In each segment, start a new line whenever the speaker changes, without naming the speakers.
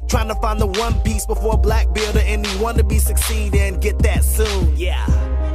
Trying to find the One Piece before Blackbeard or any wannabe succeed and get that soon, yeah.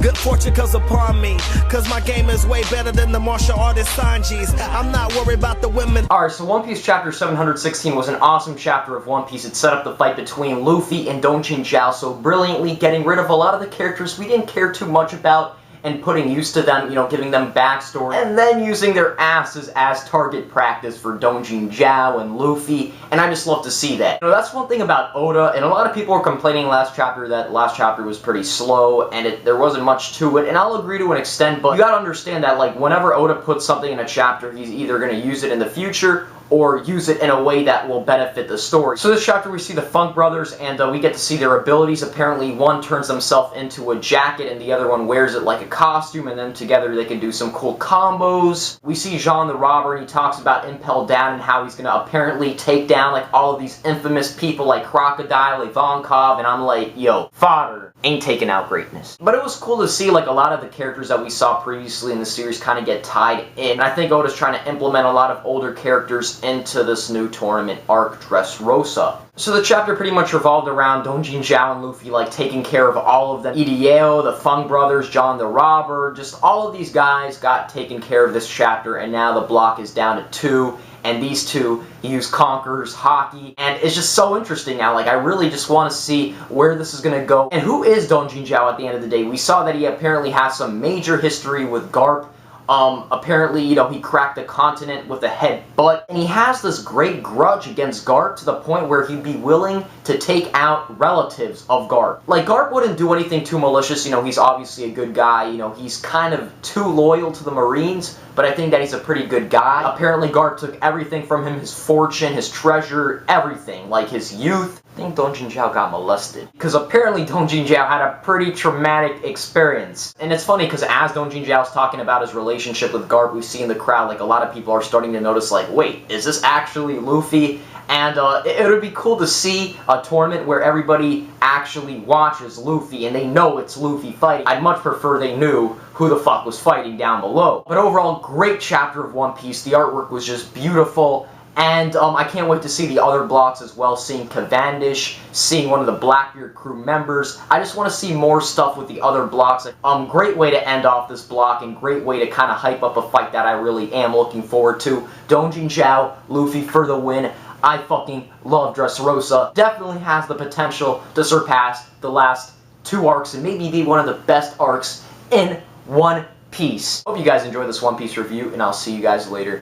Good fortune comes upon me, cause my game is way better than the martial artist Sanji's. I'm not worried about the women.
Alright, so One Piece Chapter 716 was an awesome chapter of One Piece. It set up the fight between Luffy and Don Chinjao so brilliantly, getting rid of a lot of the characters we didn't care too much about, and putting use to them, you know, giving them backstory, and then using their asses as target practice for Don Chinjao and Luffy, and I just love to see that. You know, that's one thing about Oda, and a lot of people were complaining last chapter that last chapter was pretty slow, and there wasn't much to it, and I'll agree to an extent, but you gotta understand that, like, whenever Oda puts something in a chapter, he's either gonna use it in the future, or use it in a way that will benefit the story. So this chapter we see the Funk Brothers, and we get to see their abilities. Apparently one turns himself into a jacket and the other one wears it like a costume, and then together they can do some cool combos. We see Jean the Robber, and he talks about Impel Down and how he's gonna apparently take down like all of these infamous people like Crocodile, Ivankov, and I'm like, yo, fodder ain't taking out greatness. But it was cool to see like a lot of the characters that we saw previously in the series kind of get tied in. And I think Oda's trying to implement a lot of older characters into this new tournament arc, Dressrosa. So the chapter pretty much revolved around Don Chinjao and Luffy like taking care of all of them. Ideo, the Fung Brothers, John the Robber, just all of these guys got taken care of this chapter, and now the block is down to 2. And these two use Conqueror's Hockey, and it's just so interesting now. Like, I really just want to see where this is going to go. And who is Don Chinjao at the end of the day? We saw that he apparently has some major history with Garp. Apparently, you know, he cracked the continent with a headbutt, and he has this great grudge against Garp to the point where he'd be willing to take out relatives of Garp. Like, Garp wouldn't do anything too malicious, you know, he's obviously a good guy, you know, he's kind of too loyal to the Marines, but I think that he's a pretty good guy. Apparently, Garp took everything from him, his fortune, his treasure, everything, like his youth. I think Don Chinjao got molested, because apparently Don Chinjao had a pretty traumatic experience. And it's funny, because as Don Chinjao's talking about his relationship with Garp, we see in the crowd, like, a lot of people are starting to notice, like, wait, is this actually Luffy? And it would be cool to see a tournament where everybody actually watches Luffy and they know it's Luffy fighting. I'd much prefer they knew who the fuck was fighting down below. But overall, great chapter of One Piece. The artwork was just beautiful. And I can't wait to see the other blocks as well, seeing Cavendish, seeing one of the Blackbeard crew members. I just want to see more stuff with the other blocks. Great way to end off this block, and great way to kind of hype up a fight that I really am looking forward to. Don Chinjao, Luffy for the win. I fucking love Dressrosa. Definitely has the potential to surpass the last 2 arcs and maybe be one of the best arcs in One Piece. Hope you guys enjoyed this One Piece review, and I'll see you guys later.